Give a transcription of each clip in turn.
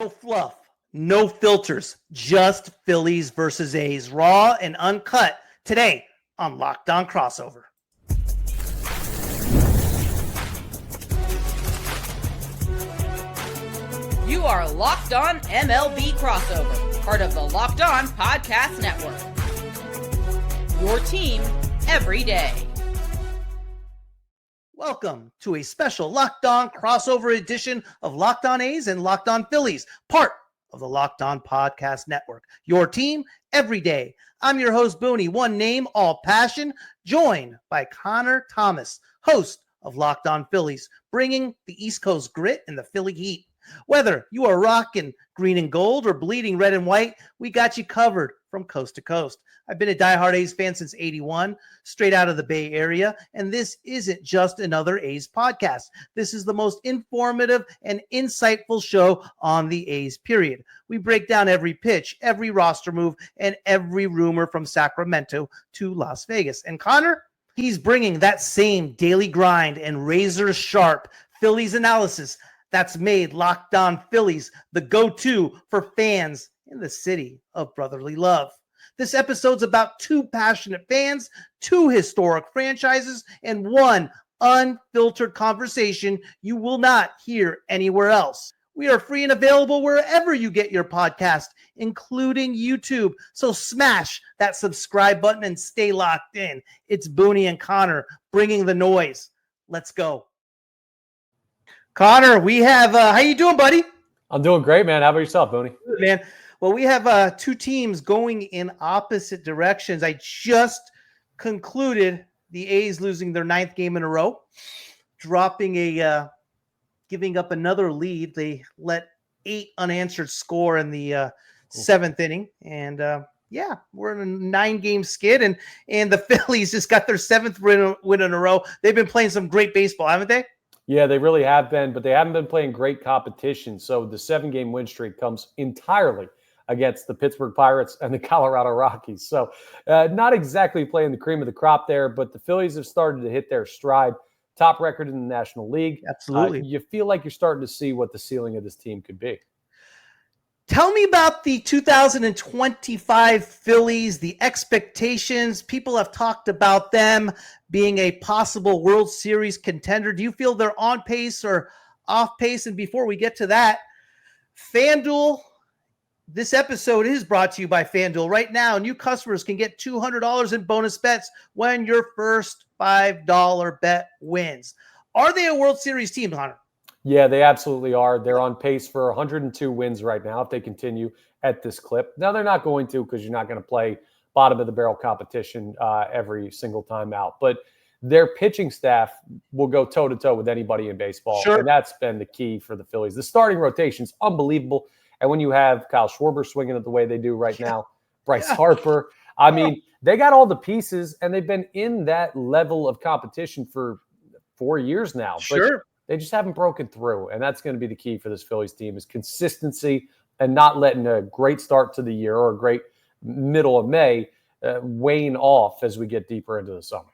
No fluff, no filters, just Phillies versus A's, raw and uncut. Today on Locked On Crossover. You are Locked On MLB Crossover, part of the Locked On Podcast Network. Your team every day. Welcome to a special Locked On Crossover edition of Locked On A's and Locked On Phillies, part of the Locked On Podcast Network. Your team every day. I'm your host, Booney, one name, all passion, joined by Connor Thomas, host of Locked On Phillies, bringing the East Coast grit and the Philly heat. Whether you are rocking green and gold or bleeding red and white, we got you covered from coast to coast. I've been a diehard A's fan since '81, straight out of the Bay Area, and this isn't just another A's podcast. This is the most informative and insightful show on the A's, period. We break down every pitch, every roster move, and every rumor from Sacramento to Las Vegas. And Connor, he's bringing that same daily grind and razor-sharp Phillies analysis that's made Locked On Phillies the go-to for fans in the city of brotherly love. This episode's about two passionate fans, two historic franchises, and one unfiltered conversation you will not hear anywhere else. We are free and available wherever you get your podcast, including YouTube. So smash that subscribe button and stay locked in. It's Booney and Connor bringing the noise. Let's go. Connor, we have, how you doing, buddy? I'm doing great, man. How about yourself, Booney? Good, man. Well, we have two teams going in opposite directions. I just concluded the A's losing their 9th game in a row, giving up another lead. They let 8 unanswered score in the 7th inning. And we're in a 9-game skid. And the Phillies just got their 7th win in a row. They've been playing some great baseball, haven't they? Yeah, they really have been, but they haven't been playing great competition. So the 7-game win streak comes entirely against the Pittsburgh Pirates and the Colorado Rockies. So not exactly playing the cream of the crop there, but the Phillies have started to hit their stride. Top record in the National League. Absolutely. You feel like you're starting to see what the ceiling of this team could be. Tell me about the 2025 Phillies, the expectations. People have talked about them being a possible World Series contender. Do you feel they're on pace or off pace? And before we get to that, FanDuel, this episode is brought to you by FanDuel. Right now, new customers can get $200 in bonus bets when your first $5 bet wins. Are they a World Series team, Hunter? Yeah, they absolutely are. They're on pace for 102 wins right now if they continue at this clip. Now, they're not going to, because you're not going to play bottom of the barrel competition every single time out. But their pitching staff will go toe-to-toe with anybody in baseball. Sure. And that's been the key for the Phillies. The starting rotation is unbelievable. And when you have Kyle Schwarber swinging it the way they do right now, Bryce Harper, I mean, they got all the pieces, and they've been in that level of competition for 4 years now. Sure. But they just haven't broken through, and that's going to be the key for this Phillies team is consistency and not letting a great start to the year or a great middle of May wane off as we get deeper into the summer.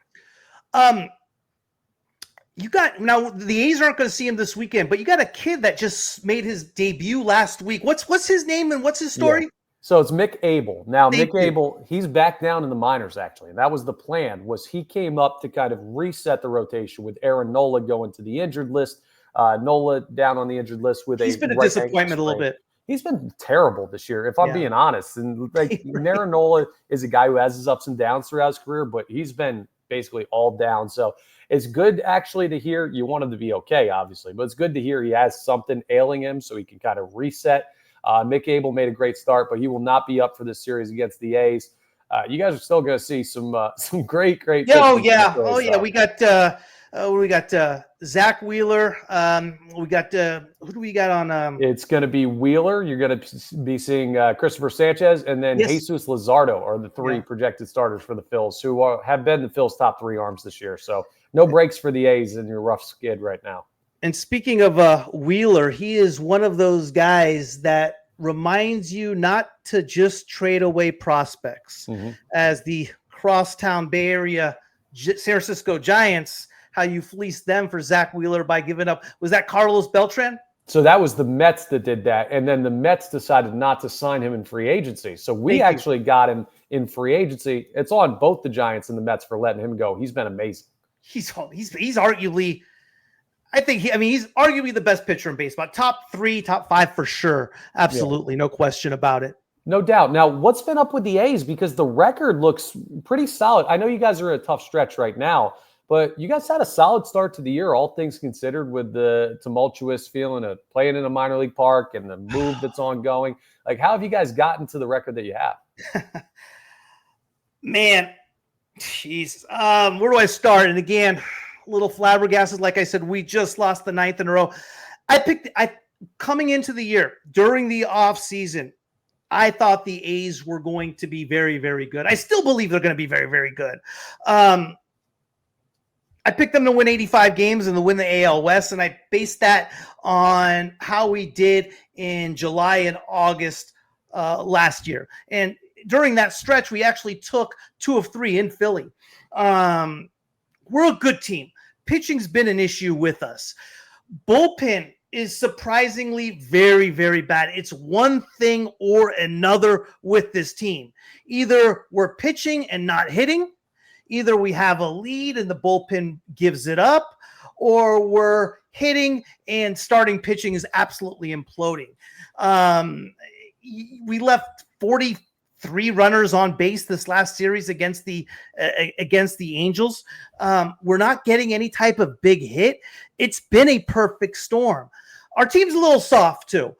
Now the A's aren't going to see him this weekend, but you got a kid that just made his debut last week. What's his name and what's his story? Yeah. So it's Mick Abel. Now, Mick Abel, he's back down in the minors, actually. And that was the plan, was he came up to kind of reset the rotation with Aaron Nola going to the injured list. Nola down on the injured list with He's been a disappointment a little bit. He's been terrible this year, if I'm being honest. And Aaron Nola is a guy who has his ups and downs throughout his career, but he's been basically all down. So it's good actually to hear. You want him to be okay, obviously, but it's good to hear he has something ailing him so he can kind of reset. Mick Abel made a great start, but he will not be up for this series against the A's. You guys are still going to see some great. Oh yeah. We got Zach Wheeler. We got who do we got on? It's going to be Wheeler. You're going to be seeing Christopher Sanchez, and then Jesus Luzardo are the 3 projected starters for the Phils, who have been the Phils' top 3 arms this year. So no breaks for the A's in your rough skid right now. And speaking of Wheeler, he is one of those guys that reminds you not to just trade away prospects. As the crosstown Bay Area San Francisco Giants, how you fleeced them for Zach Wheeler by giving up, was that Carlos Beltran? So that was the Mets that did that. And then the Mets decided not to sign him in free agency. So we actually got him in free agency. It's on both the Giants and the Mets for letting him go. He's been amazing. He's arguably, he's arguably the best pitcher in baseball. Top 3, top 5 for sure. Absolutely. Yeah. No question about it. No doubt. Now, what's been up with the A's? Because the record looks pretty solid. I know you guys are in a tough stretch right now, but you guys had a solid start to the year, all things considered, with the tumultuous feeling of playing in a minor league park and the move that's ongoing. Like, how have you guys gotten to the record that you have? Man, jeez. Where do I start? And again, a little flabbergasted. Like I said, we just lost the 9th in a row. Coming into the year, during the off season, I thought the A's were going to be very, very good. I still believe they're going to be very, very good. I picked them to win 85 games and to win the AL West, and I based that on how we did in July and August last year. And during that stretch, we actually took 2 of 3 in Philly. We're a good team. Pitching's been an issue with us. Bullpen is surprisingly very, very bad. It's one thing or another with this team. Either we're pitching and not hitting, either we have a lead and the bullpen gives it up, or we're hitting and starting pitching is absolutely imploding. We left 43 runners on base this last series against the Angels. We're not getting any type of big hit. It's been a perfect storm. Our team's a little soft too.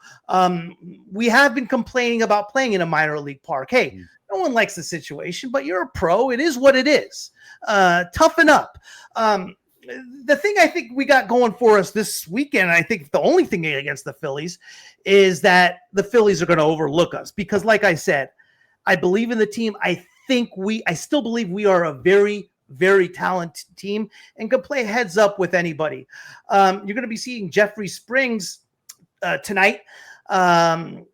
We have been complaining about playing in a minor league park. Hey, no one likes the situation, but you're a pro. It is what it is. Toughen up. The thing I think we got going for us this weekend, and I think the only thing against the Phillies, is that the Phillies are going to overlook us. Because like I said, I believe in the team. I still believe we are a very, very talented team and can play heads up with anybody. You're going to be seeing Jeffrey Springs tonight. And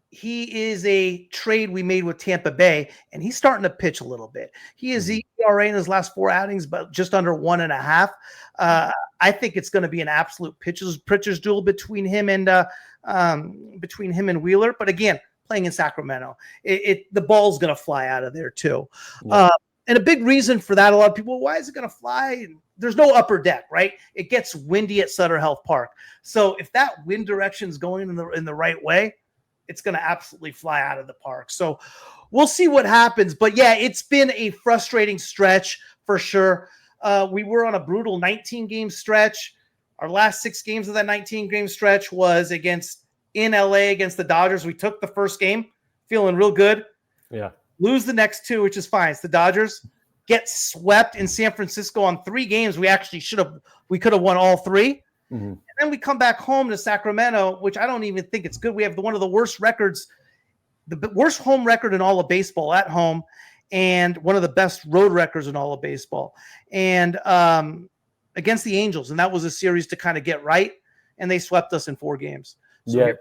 he is a trade we made with Tampa Bay, and he's starting to pitch a little bit. He is ERA in his last 4 outings, but just under 1.5. I think it's going to be an absolute pitcher's duel between him and Wheeler. But again, playing in Sacramento, the ball's going to fly out of there too. Yeah. And a big reason for that, a lot of people, why is it going to fly? There's no upper deck, right? It gets windy at Sutter Health Park. So if that wind direction is going in the right way, it's going to absolutely fly out of the park. So we'll see what happens. But yeah, it's been a frustrating stretch for sure. We were on a brutal 19-game stretch. Our last 6 games of that 19-game stretch was in LA against the Dodgers. We took the first game, feeling real good. Yeah. Lose the next 2, which is fine. It's the Dodgers. Get swept in San Francisco on 3 games. We could have won all 3. Mm-hmm. And then we come back home to Sacramento, which I don't even think it's good. We have one of the worst records, the worst home record in all of baseball at home, and one of the best road records in all of baseball. And against the Angels, and that was a series to kind of get right, and they swept us in 4 games. So yeah.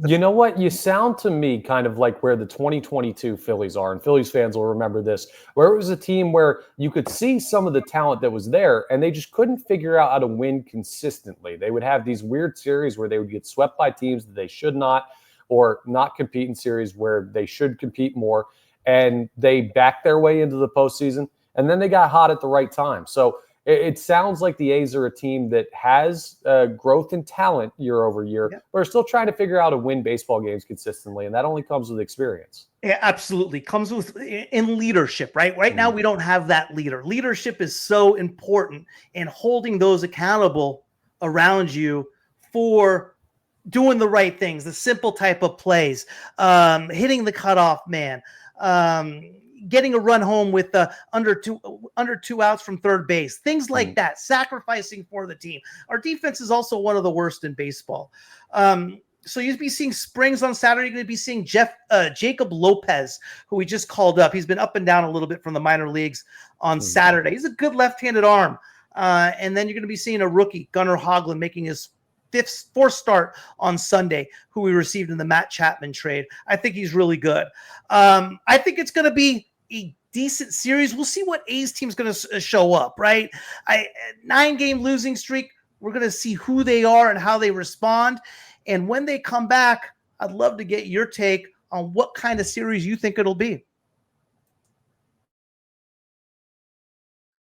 You know what? You sound to me kind of like where the 2022 Phillies are, and Phillies fans will remember this, where it was a team where you could see some of the talent that was there, and they just couldn't figure out how to win consistently. They would have these weird series where they would get swept by teams that they should not, or not compete in series where they should compete more, and they backed their way into the postseason, and then they got hot at the right time. So it sounds like the A's are a team that has growth in talent year over year, but are still trying to figure out how to win baseball games consistently, and that only comes with experience. Yeah, absolutely. Comes with in leadership, right? Right now, we don't have that leader. Leadership is so important in holding those accountable around you for doing the right things, the simple type of plays, hitting the cutoff man, getting a run home with under two outs from third base, things like that, sacrificing for the team. Our defense is also one of the worst in baseball. So you'll be seeing Springs on Saturday. You're going to be seeing Jacob Lopez, who we just called up. He's been up and down a little bit from the minor leagues on Saturday. He's a good left-handed arm. And then you're going to be seeing a rookie, Gunnar Hoglund, making his fourth start on Sunday, who we received in the Matt Chapman trade. I think he's really good. I think it's going to be a decent series. We'll see what A's team's going to show up, right? 9-game losing streak. We're going to see who they are and how they respond. And when they come back, I'd love to get your take on what kind of series you think it'll be.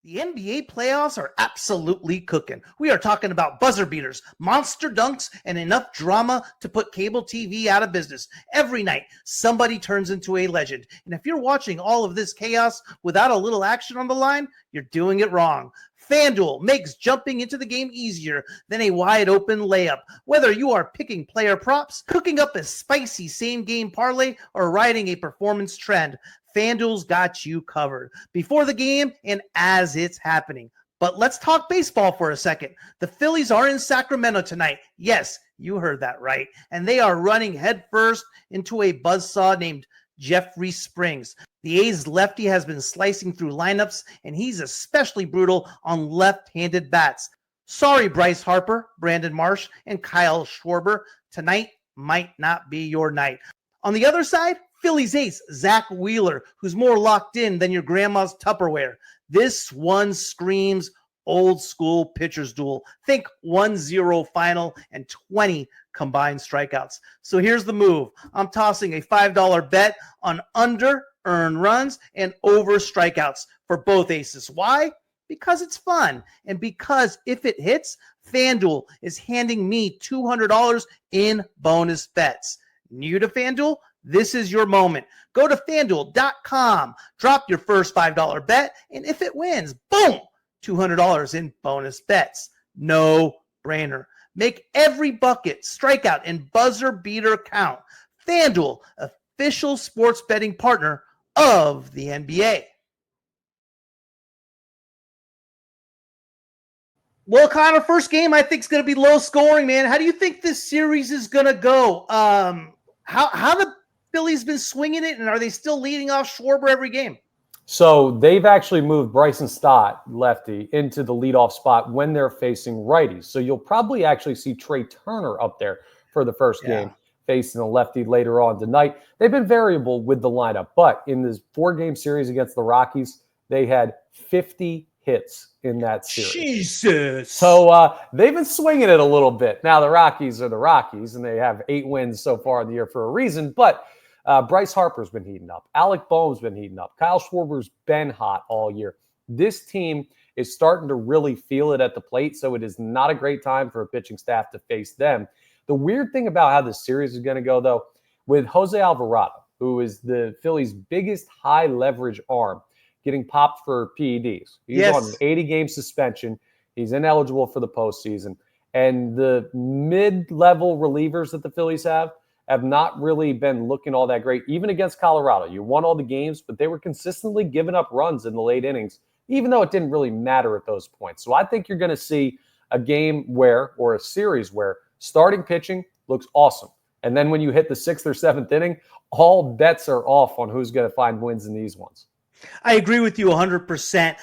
The NBA playoffs are absolutely cooking. We are talking about buzzer beaters, monster dunks, and enough drama to put cable TV out of business. Every night, somebody turns into a legend. And if you're watching all of this chaos without a little action on the line, you're doing it wrong. FanDuel makes jumping into the game easier than a wide-open layup. Whether you are picking player props, cooking up a spicy same-game parlay, or riding a performance trend, FanDuel's got you covered before the game and as it's happening. But let's talk baseball for a second. The Phillies are in Sacramento tonight. Yes, you heard that right. And they are running headfirst into a buzzsaw named Jeffrey Springs. The A's lefty has been slicing through lineups, and he's especially brutal on left-handed bats. Sorry, Bryce Harper, Brandon Marsh, and Kyle Schwarber. Tonight might not be your night. On the other side, Phillies ace Zach Wheeler, who's more locked in than your grandma's Tupperware. This one screams old school pitcher's duel. Think 1-0 final and 20 combined strikeouts. So here's the move. I'm tossing a $5 bet on under earned runs and over strikeouts for both aces. Why? Because it's fun. And because if it hits, FanDuel is handing me $200 in bonus bets. New to FanDuel? This is your moment. Go to FanDuel.com, drop your first $5 bet, and if it wins, boom, $200 in bonus bets. No brainer. Make every bucket, strikeout, and buzzer beater count. FanDuel, official sports betting partner of the NBA. Well, Connor, first game I think is going to be low scoring, man. How do you think this series is going to go? How the Phillies been swinging it, and are they still leading off Schwarber every game? So they've actually moved Bryson Stott, lefty, into the leadoff spot when they're facing righties. So you'll probably actually see Trey Turner up there for the first game, facing a lefty later on tonight. They've been variable with the lineup, but in this 4-game series against the Rockies, they had 50 hits in that series. Jesus. So they've been swinging it a little bit. Now the Rockies are the Rockies, and they have 8 wins so far in the year for a reason, but Bryce Harper's been heating up. Alec Boehm's been heating up. Kyle Schwarber's been hot all year. This team is starting to really feel it at the plate, so it is not a great time for a pitching staff to face them. The weird thing about how this series is going to go, though, with Jose Alvarado, who is the Phillies' biggest high-leverage arm, getting popped for PEDs. He's on an 80-game suspension. He's ineligible for the postseason. And the mid-level relievers that the Phillies have not really been looking all that great, even against Colorado. You won all the games, but they were consistently giving up runs in the late innings, even though it didn't really matter at those points. So I think you're going to see a game or a series where starting pitching looks awesome. And then when you hit the 6th or 7th inning, all bets are off on who's going to find wins in these ones. I agree with you 100%.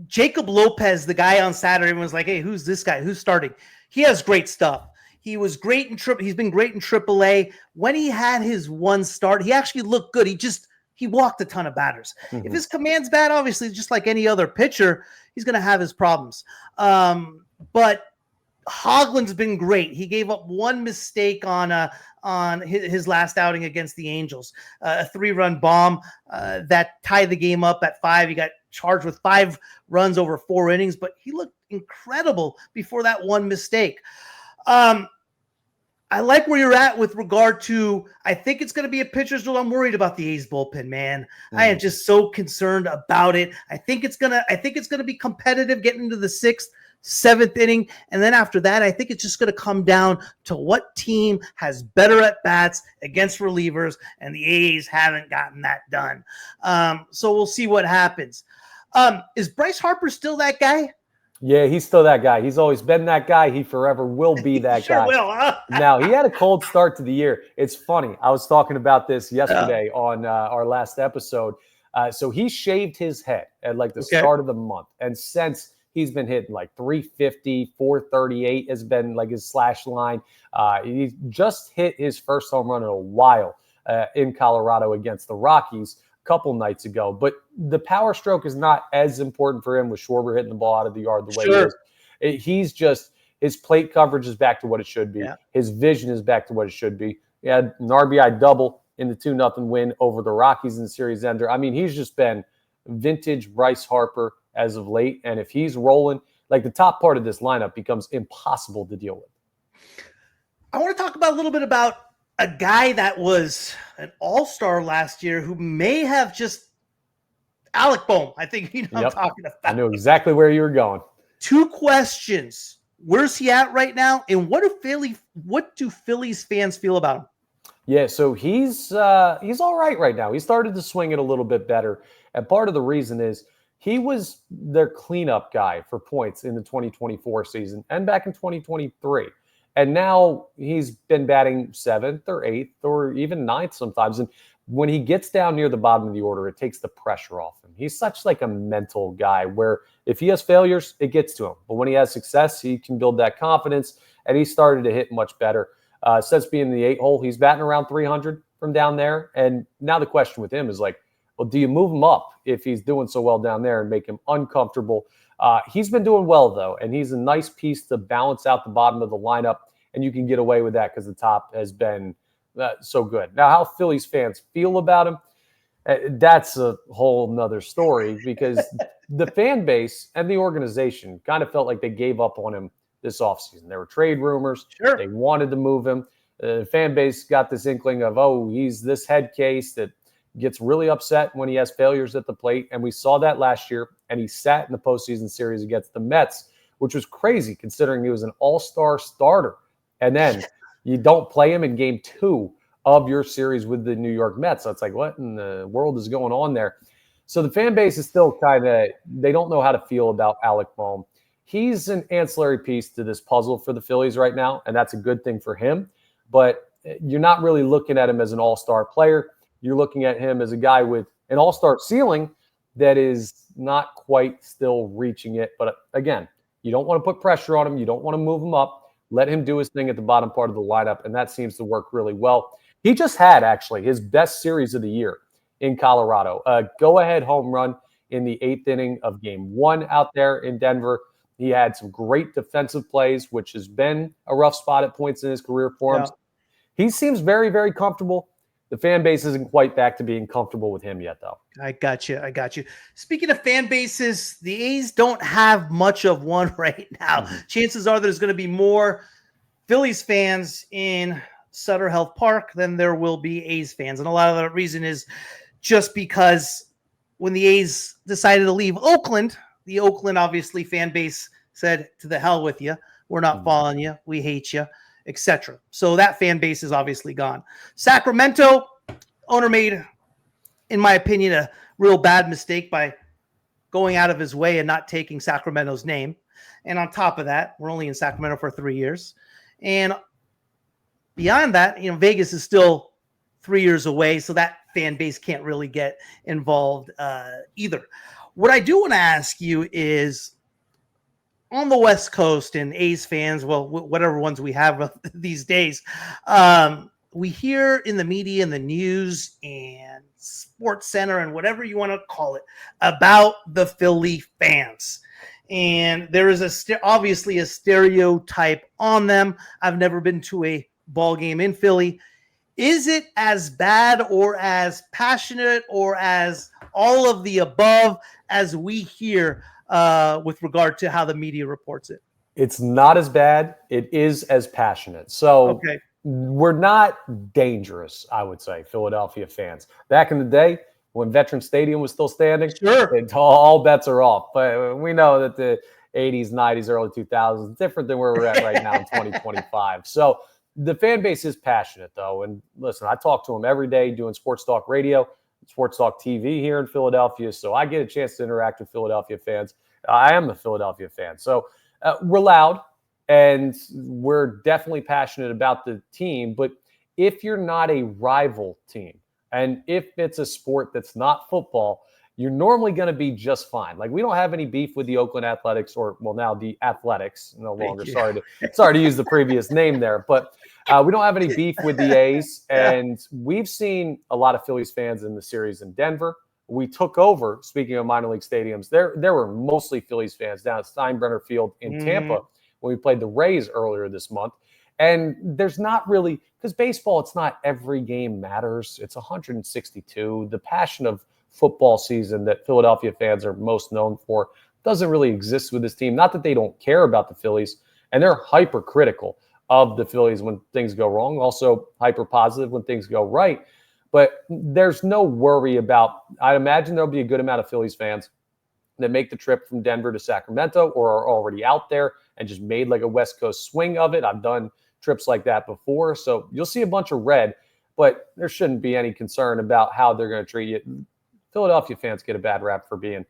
Jacob Lopez, the guy on Saturday, was like, hey, who's this guy? Who's starting? He has great stuff. He was great in he's been great in AAA. When he had his one start, he actually looked good. He walked a ton of batters. If his command's bad, obviously, just like any other pitcher, he's going to have his problems. But Hoagland's been great. He gave up one mistake on his last outing against the Angels, a 3-run bomb that tied the game up at 5. He got charged with 5 runs over 4 innings, but he looked incredible before that one mistake. I like where you're at with regard to, I think it's going to be a pitcher's duel. I'm worried about the A's bullpen, man. I am just so concerned about it. I think it's going to be competitive getting into the 6th, 7th inning. And then after that, I think it's just going to come down to what team has better at bats against relievers. And the A's haven't gotten that done. So we'll see what happens. Is Bryce Harper still that guy? Yeah, he's still that guy. He's always been that guy. He forever will be that guy. Will, huh? Now, he had a cold start to the year. It's funny. I was talking about this yesterday on our last episode. So he shaved his head at like the start of the month. And since he's been hitting like 350, 438 has been like his slash line. He just hit his first home run in a while in Colorado against the Rockies couple nights ago, but the power stroke is not as important for him with Schwarber hitting the ball out of the yard the way he is. He's just, his plate coverage is back to what it should be. Yeah. His vision is back to what it should be. He had an RBI double in the 2-0 win over the Rockies in the series ender. I mean, he's just been vintage Bryce Harper as of late. And if he's rolling, like, the top part of this lineup becomes impossible to deal with. I want to talk about a little bit about a guy that was an all-star last year who may have just Alec Bohm. I think you know what I'm talking about. I know exactly where you were going. 2 questions. Where's he at right now? And what do Phillies fans feel about him? Yeah, so he's all right now. He started to swing it a little bit better. And part of the reason is he was their cleanup guy for points in the 2024 season and back in 2023. And now he's been batting 7th or 8th or even 9th sometimes. And when he gets down near the bottom of the order, it takes the pressure off him. He's such like a mental guy where if he has failures, it gets to him. But when he has success, he can build that confidence. And he started to hit much better. Since being in the 8 hole, he's batting around 300 from down there. And now the question with him is like, well, do you move him up if he's doing so well down there and make him uncomfortable? He's been doing well, though, and he's a nice piece to balance out the bottom of the lineup, and you can get away with that because the top has been so good. Now, how Phillies fans feel about him, that's a whole nother story because the fan base and the organization kind of felt like they gave up on him this offseason. There were trade rumors. Sure. They wanted to move him. The fan base got this inkling of, oh, he's this head case that gets really upset when he has failures at the plate. And we saw that last year. And he sat in the postseason series against the Mets, which was crazy considering he was an all-star starter. And then you don't play him in game 2 of your series with the New York Mets. So it's like, what in the world is going on there? So the fan base is still kind of, they don't know how to feel about Alec Bohm. He's an ancillary piece to this puzzle for the Phillies right now, and that's a good thing for him. But you're not really looking at him as an all-star player. You're looking at him as a guy with an all-star ceiling that is not quite still reaching it. But again, you don't want to put pressure on him. You don't want to move him up. Let him do his thing at the bottom part of the lineup, and that seems to work really well. He just had, actually, his best series of the year in Colorado. A go-ahead home run in the 8th inning of game 1 out there in Denver. He had some great defensive plays, which has been a rough spot at points in his career for him. Yeah. He seems very, very comfortable. The fan base isn't quite back to being comfortable with him yet, though. I got you. Speaking of fan bases, the A's don't have much of one right now. Mm-hmm. Chances are there's going to be more Phillies fans in Sutter Health Park than there will be A's fans. And a lot of the reason is just because when the A's decided to leave Oakland, the Oakland, obviously, fan base said, to the hell with you. We're not following you. We hate you, etc. So that fan base is obviously gone. Sacramento, owner made, in my opinion, a real bad mistake by going out of his way and not taking Sacramento's name. And on top of that, we're only in Sacramento for 3 years. And beyond that, Vegas is still 3 years away, so that fan base can't really get involved either. What I do want to ask you is, on the West Coast and A's fans, well, whatever ones we have these days, we hear in the media and the news and Sports Center and whatever you want to call it about the Philly fans. And there is obviously a stereotype on them. I've never been to a ball game in Philly. Is it as bad or as passionate or as all of the above as we hear with regard to how the media reports it? It's not as bad. It is as passionate. So okay. We're not dangerous, I would say, Philadelphia fans. Back in the day, when Veterans Stadium was still standing, sure, all bets are off. But we know that the 80s, 90s, early 2000s, different than where we're at right now in 2025. So the fan base is passionate, though. And listen, I talk to them every day doing Sports Talk Radio, Sports Talk TV here in Philadelphia. So I get a chance to interact with Philadelphia fans. I am a Philadelphia fan. So we're loud and we're definitely passionate about the team. But if you're not a rival team, and if it's a sport that's not football, you're normally going to be just fine. Like, we don't have any beef with the Oakland Athletics, or, well, now the Athletics no longer. Sorry to use the previous name there, but we don't have any beef with the A's. And we've seen a lot of Phillies fans in the series in Denver. we took over, speaking of minor league stadiums, there were mostly Phillies fans down at Steinbrenner Field in Tampa when we played the Rays earlier this month. And there's not really, because baseball, it's not every game matters. It's 162. The passion of football season that Philadelphia fans are most known for doesn't really exist with this team. Not that they don't care about the Phillies, and they're hypercritical of the Phillies when things go wrong, also hyper positive when things go right. But there's no worry about, I'd imagine there'll be a good amount of Phillies fans that make the trip from Denver to Sacramento or are already out there and just made like a West Coast swing of it. I've done trips like that before. So you'll see a bunch of red, but there shouldn't be any concern about how they're going to treat you. Philadelphia fans get a bad rap for being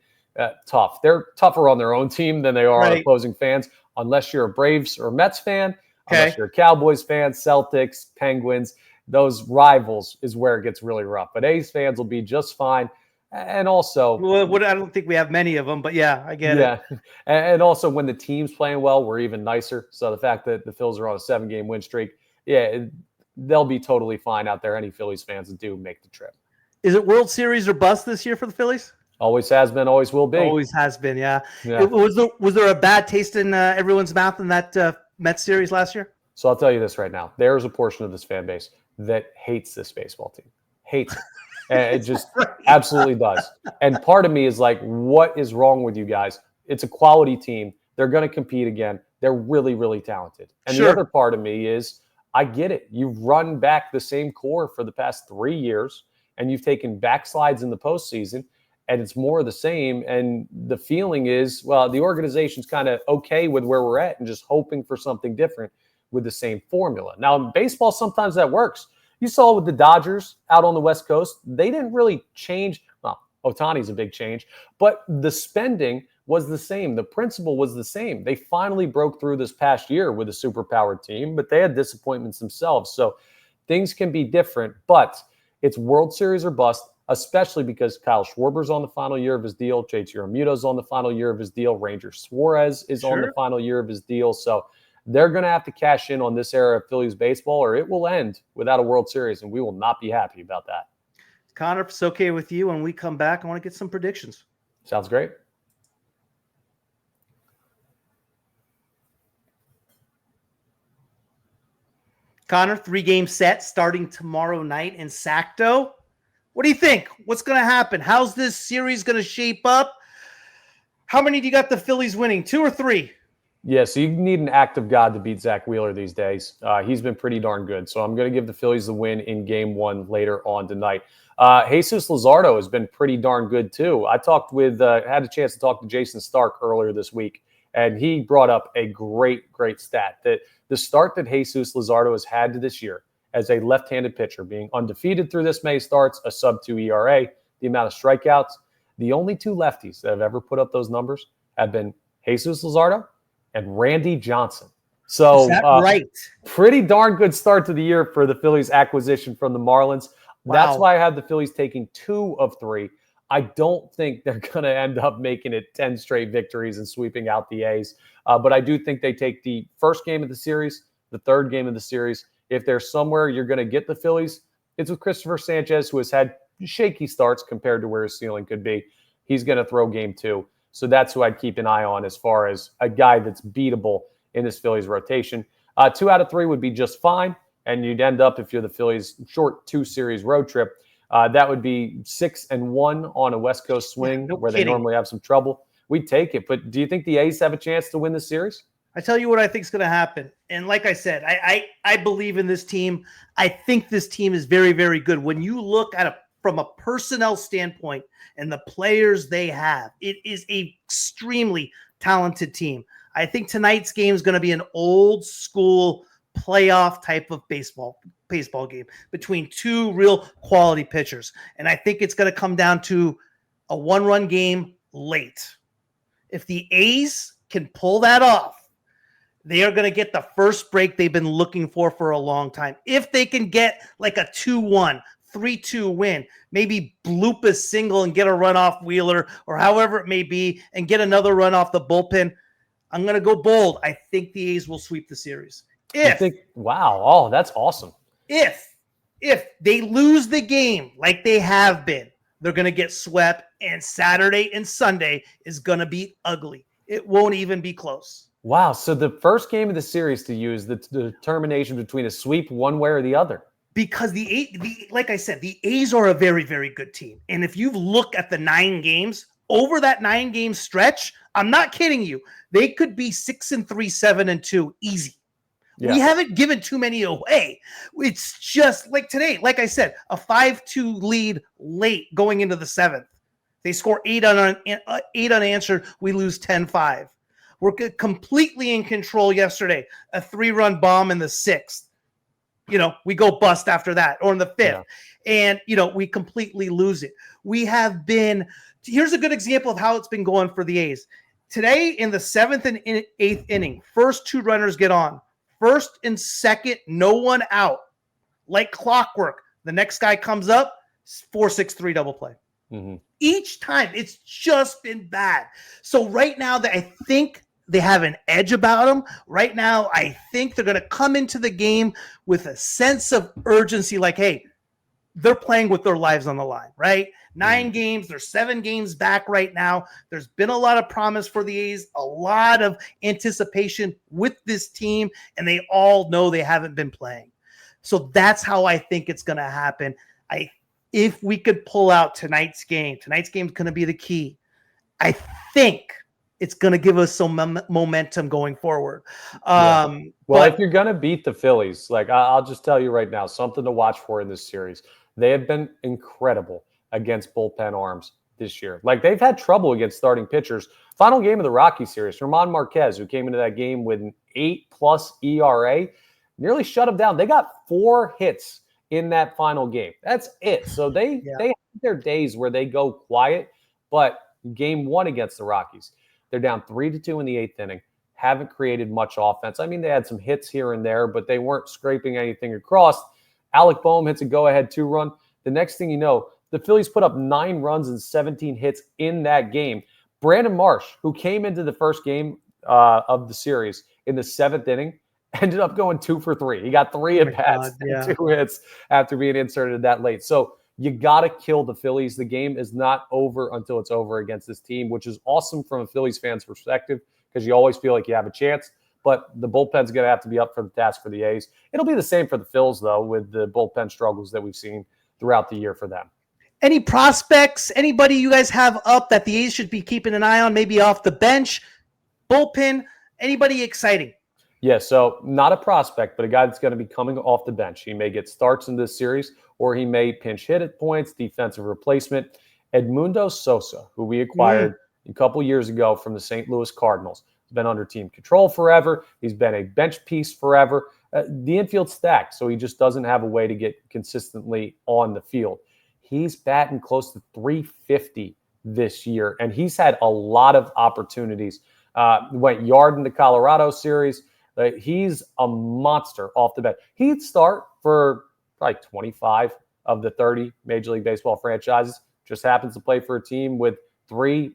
tough. They're tougher on their own team than they are on opposing fans, unless you're a Braves or Mets fan, unless you're a Cowboys fan, Celtics, Penguins. Those rivals is where it gets really rough. But A's fans will be just fine. And also, I don't think we have many of them, but yeah, I get it. And also when the team's playing well, we're even nicer. So the fact that the Phils are on a 7-game win streak, they'll be totally fine out there. Any Phillies fans that do make the trip. Is it World Series or bust this year for the Phillies? Always has been, always will be. Always has been, yeah. Was there a bad taste in everyone's mouth in that Mets series last year? So I'll tell you this right now. There's a portion of this fan base that hates this baseball team. Hates it. And it just absolutely does. And part of me is like, what is wrong with you guys? It's a quality team. They're going to compete again. They're really, really talented. And the other part of me is, I get it. You've run back the same core for the past 3 years, and you've taken backslides in the postseason, and it's more of the same. And the feeling is, well, the organization's kind of okay with where we're at and just hoping for something different with the same formula. Now, in baseball, sometimes that works. You saw with the Dodgers out on the West Coast, they didn't really change. Well, Ohtani's a big change, but the spending was the same. The principle was the same. They finally broke through this past year with a superpowered team, but they had disappointments themselves. So things can be different, but it's World Series or bust, especially because Kyle Schwarber's on the final year of his deal. JT Realmuto's on the final year of his deal. Ranger Suarez is on the final year of his deal. So they're going to have to cash in on this era of Phillies baseball, or it will end without a World Series, and we will not be happy about that. Connor, if it's okay with you, when we come back, I want to get some predictions. Sounds great. Connor, 3-game set starting tomorrow night in Sacto. What do you think? What's going to happen? How's this series going to shape up? How many do you got the Phillies winning? 2 or 3? Yeah, so you need an act of God to beat Zach Wheeler these days. He's been pretty darn good. So I'm going to give the Phillies the win in Game 1 later on tonight. Jesus Luzardo has been pretty darn good too. I had a chance to talk to Jason Stark earlier this week, and he brought up a great stat that the start that Jesus Luzardo has had to this year as a left-handed pitcher, being undefeated through this many starts, a sub-2 ERA, the amount of strikeouts, the only 2 lefties that have ever put up those numbers have been Jesus Luzardo and Randy Johnson. So is that right? Pretty darn good start to the year for the Phillies acquisition from the Marlins. Wow. That's why I have the Phillies taking 2 of 3. I don't think they're going to end up making it 10 straight victories and sweeping out the A's. But I do think they take the first game of the series, the third game of the series. If there's somewhere you're going to get the Phillies, it's with Christopher Sanchez, who has had shaky starts compared to where his ceiling could be. He's going to throw Game 2. So that's who I'd keep an eye on as far as a guy that's beatable in this Phillies rotation. 2 out of 3 would be just fine. And you'd end up, if you're the Phillies, short 2-series road trip. That would be 6-1 on a West Coast swing they normally have some trouble. We'd take it. But do you think the A's have a chance to win this series? I tell you what I think is going to happen. And like I said, I believe in this team. I think this team is very, very good. When you look at it from a personnel standpoint and the players they have, it is an extremely talented team. I think tonight's game is going to be an old school playoff type of baseball game between 2 real quality pitchers. And I think it's going to come down to a 1-run game late. If the A's can pull that off, they are going to get the first break they've been looking for a long time. If they can get like a 2-1, 3-2 win, maybe bloop a single and get a run off Wheeler or however it may be and get another run off the bullpen, I'm going to go bold. I think the A's will sweep the series. Wow. Oh, that's awesome. If they lose the game like they have been, they're going to get swept, and Saturday and Sunday is going to be ugly. It won't even be close. Wow. So the first game of the series to you is the determination between a sweep one way or the other. Because like I said, the A's are a very, very good team. And if you look at the 9 games, over that 9-game stretch, I'm not kidding you, they could be 6-3, 7-2, easy. Yeah. We haven't given too many away. It's just like today, like I said, a 5-2 lead late going into the 7th. They score 8 unanswered. We lose 10-5. We're completely in control yesterday. A 3-run bomb in the 6th. We go bust after that, or in the 5th. Yeah. And, we completely lose it. Here's a good example of how it's been going for the A's. Today in the 7th and 8th inning, first 2 runners get on. First and second, no one out. Like clockwork. The next guy comes up, 4-6-3 double play. Mm-hmm. Each time, it's just been bad. So right now, I think they have an edge about them. Right now, I think they're going to come into the game with a sense of urgency, like, hey, they're playing with their lives on the line, right? 9 games, they're 7 games back right now. There's been a lot of promise for the A's, a lot of anticipation with this team, and they all know they haven't been playing. So that's how I think it's going to happen. If we could pull out tonight's game is going to be the key. I think it's going to give us some momentum going forward. If you're going to beat the Phillies, like I'll just tell you right now, something to watch for in this series. They have been incredible against bullpen arms this year. Like, they've had trouble against starting pitchers. Final game of the Rocky series, German Marquez, who came into that game with an 8+ ERA, nearly shut them down. They got 4 hits in that final game. That's it. So they have their days where they go quiet, but game 1 against the Rockies, they're down 3-2 in the 8th inning, haven't created much offense. I mean, they had some hits here and there, but they weren't scraping anything across. Alec Boehm hits a go-ahead 2-run. The next thing you know, the Phillies put up 9 runs and 17 hits in that game. Brandon Marsh, who came into the first game of the series in the 7th inning, ended up going 2 for 3. He got 3 at-bats and 2 hits after being inserted that late. So you got to kill the Phillies. The game is not over until it's over against this team, which is awesome from a Phillies fan's perspective because you always feel like you have a chance. But the bullpen's going to have to be up for the task for the A's. It'll be the same for the Phils, though, with the bullpen struggles that we've seen throughout the year for them. Any prospects, anybody you guys have up that the A's should be keeping an eye on, maybe off the bench, bullpen, anybody exciting? Yeah, so not a prospect, but a guy that's going to be coming off the bench. He may get starts in this series, or he may pinch hit at points, defensive replacement. Edmundo Sosa, who we acquired a couple years ago from the St. Louis Cardinals. He's been under team control forever. He's been a bench piece forever. The infield's stacked, so he just doesn't have a way to get consistently on the field. He's batting close to 350 this year, and he's had a lot of opportunities. Went yard in the Colorado series. He's a monster off the bat. He'd start for probably 25 of the 30 Major League Baseball franchises. Just happens to play for a team with 3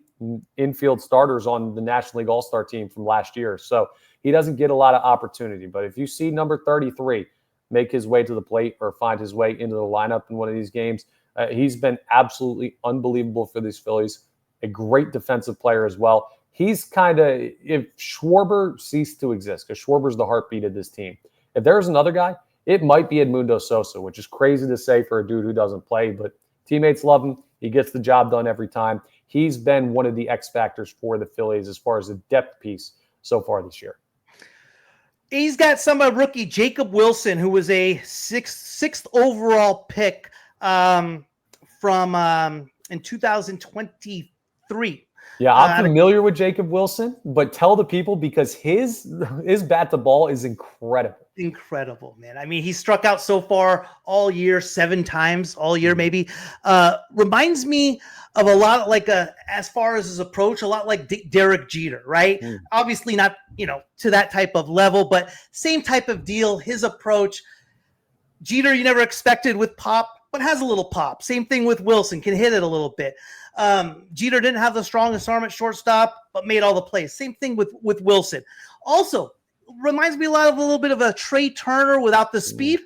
infield starters on the National League All-Star team from last year. So he doesn't get a lot of opportunity. But if you see number 33 make his way to the plate or find his way into the lineup in one of these games, he's been absolutely unbelievable for these Phillies. A great defensive player as well. He's kind of, if Schwarber ceased to exist, because Schwarber's the heartbeat of this team. If there's another guy, it might be Edmundo Sosa, which is crazy to say for a dude who doesn't play, but teammates love him. He gets the job done every time. He's been one of the X factors for the Phillies as far as a depth piece so far this year. He's got some rookie Jacob Wilson, who was a sixth overall pick from in 2023. Yeah, I'm familiar with Jacob Wilson, but tell the people because his bat to ball is incredible. Incredible, man. I mean, he struck out so far all year, 7 times all year, maybe. Reminds me of a lot like as far as his approach, a lot like Derek Jeter, right? Obviously not, to that type of level, but same type of deal. His approach, Jeter, you never expected with pop, but has a little pop. Same thing with Wilson, can hit it a little bit. Jeter didn't have the strongest arm at shortstop, but made all the plays. Same thing with Wilson. Also, reminds me a little bit of a Trey Turner without the speed.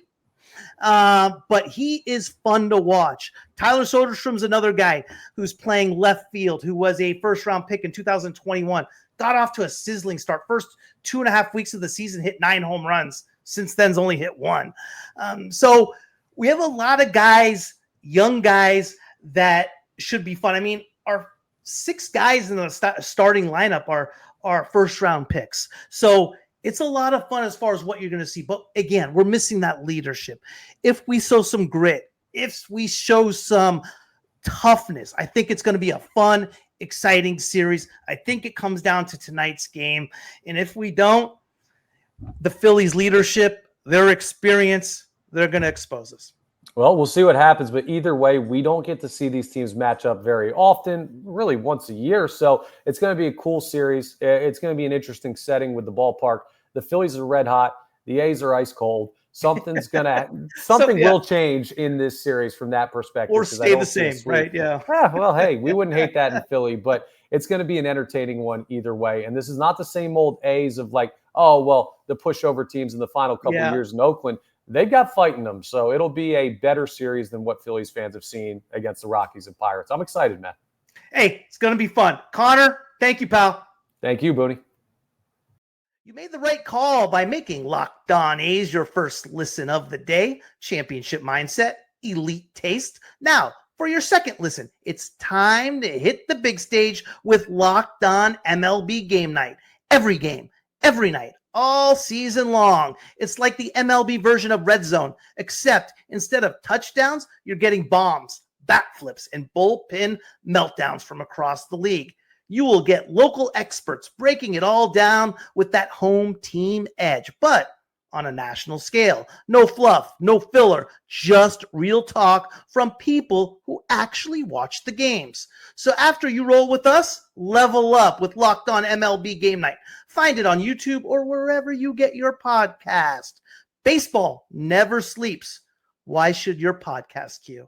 but he is fun to watch. Tyler Soderstrom's another guy who's playing left field, who was a first-round pick in 2021. Got off to a sizzling start. First 2.5 weeks of the season, hit 9 home runs. Since then's only hit 1. So we have a lot of guys, young guys, that should be fun. I mean, our 6 guys in the starting lineup are first-round picks. So it's a lot of fun as far as what you're going to see. But again, we're missing that leadership. If we show some grit, if we show some toughness, I think it's going to be a fun, exciting series. I think it comes down to tonight's game. And if we don't, the Phillies leadership, their experience, they're going to expose us. Well, we'll see what happens. But either way, we don't get to see these teams match up very often, really once a year. So it's going to be a cool series. It's going to be an interesting setting with the ballpark. The Phillies are red hot. The A's are ice cold. Something will change in this series from that perspective. Or stay the same, right? Yeah. Well, hey, we wouldn't hate that in Philly, but it's going to be an entertaining one either way. And this is not the same old A's of like, oh, well, the pushover teams in the final couple of years in Oakland. They got fight in them. So it'll be a better series than what Phillies fans have seen against the Rockies and Pirates. I'm excited, man. Hey, it's going to be fun. Connor, thank you, pal. Thank you, Booney. You made the right call by making Locked On A's your first listen of the day. Championship mindset, elite taste. Now, for your second listen, it's time to hit the big stage with Locked On MLB Game Night. Every game, every night, all season long. It's like the MLB version of Red Zone, except instead of touchdowns, you're getting bombs, bat flips, and bullpen meltdowns from across the league. You will get local experts breaking it all down with that home team edge, but on a national scale. No fluff, no filler, just real talk from people who actually watch the games. So after you roll with us, level up with Locked On MLB Game Night. Find it on YouTube or wherever you get your podcast. Baseball never sleeps. Why should your podcast queue?